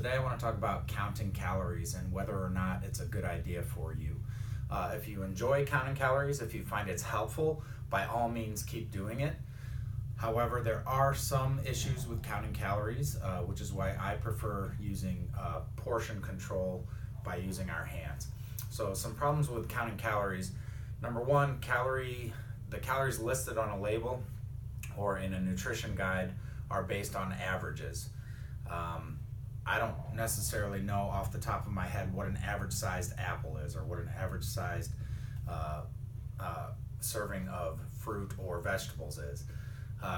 Today I want to talk about counting calories and whether or not it's a good idea for you. If you enjoy counting calories, if you find it's helpful, by all means keep doing it. However, there are some issues with counting calories, which is why I prefer using portion control by using our hands. So some problems with counting calories. Number one, the calories listed on a label or in a nutrition guide are based on averages. I don't necessarily know off the top of my head what an average sized apple is or what an average sized serving of fruit or vegetables is.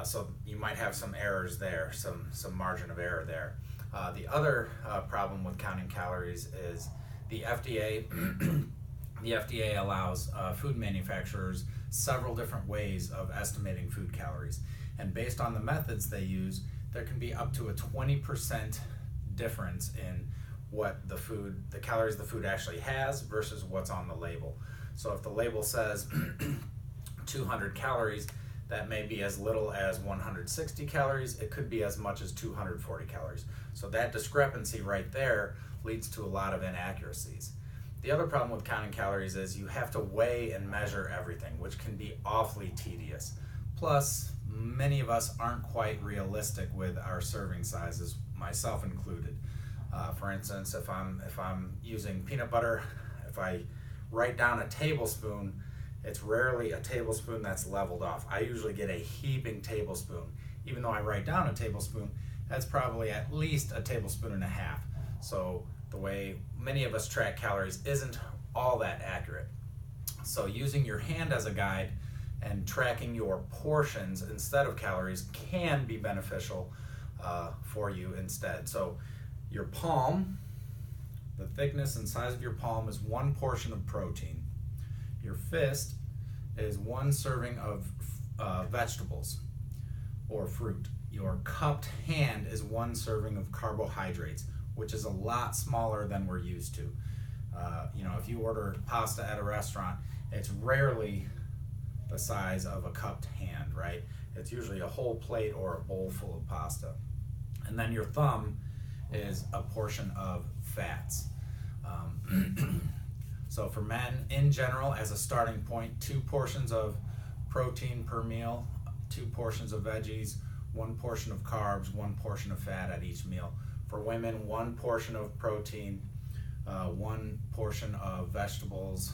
So you might have some errors there, some margin of error there. The other problem with counting calories is the FDA. The FDA allows food manufacturers several different ways of estimating food calories. And based on the methods they use, there can be up to a 20% difference in what the calories the food actually has versus what's on the label. So if the label says 200 calories, that may be as little as 160 calories. It could be as much as 240 calories. So that discrepancy right there leads to a lot of inaccuracies. The other problem with counting calories is you have to weigh and measure everything, which can be awfully tedious. Plus, many of us aren't quite realistic with our serving sizes, myself included. For instance, if I'm using peanut butter, if I write down a tablespoon, it's rarely a tablespoon that's leveled off. I usually get a heaping tablespoon. Even though I write down a tablespoon, that's probably at least a tablespoon and a half. So the way many of us track calories isn't all that accurate. So using your hand as a guide and tracking your portions instead of calories can be beneficial for you instead. So your palm, the thickness and size of your palm is one portion of protein. Your fist is one serving of vegetables or fruit. Your cupped hand is one serving of carbohydrates, which is a lot smaller than we're used to. If you order pasta at a restaurant, it's rarely the size of a cupped hand, right? It's usually a whole plate or a bowl full of pasta. And then your thumb is a portion of fats. So for men in general, as a starting point, 2 portions of protein per meal, 2 portions of veggies, 1 portion of carbs, 1 portion of fat at each meal. For women, 1 portion of protein, 1 portion of vegetables,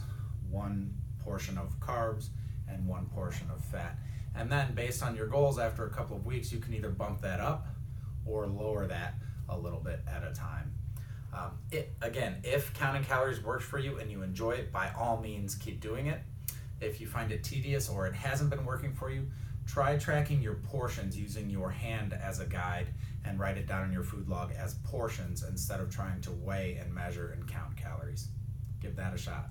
1 portion of carbs, and 1 portion of fat. And then based on your goals, after a couple of weeks, you can either bump that up or lower that a little bit at a time. Again, if counting calories works for you and you enjoy it, by all means keep doing it. If you find it tedious or it hasn't been working for you, try tracking your portions using your hand as a guide and write it down in your food log as portions instead of trying to weigh and measure and count calories. Give that a shot.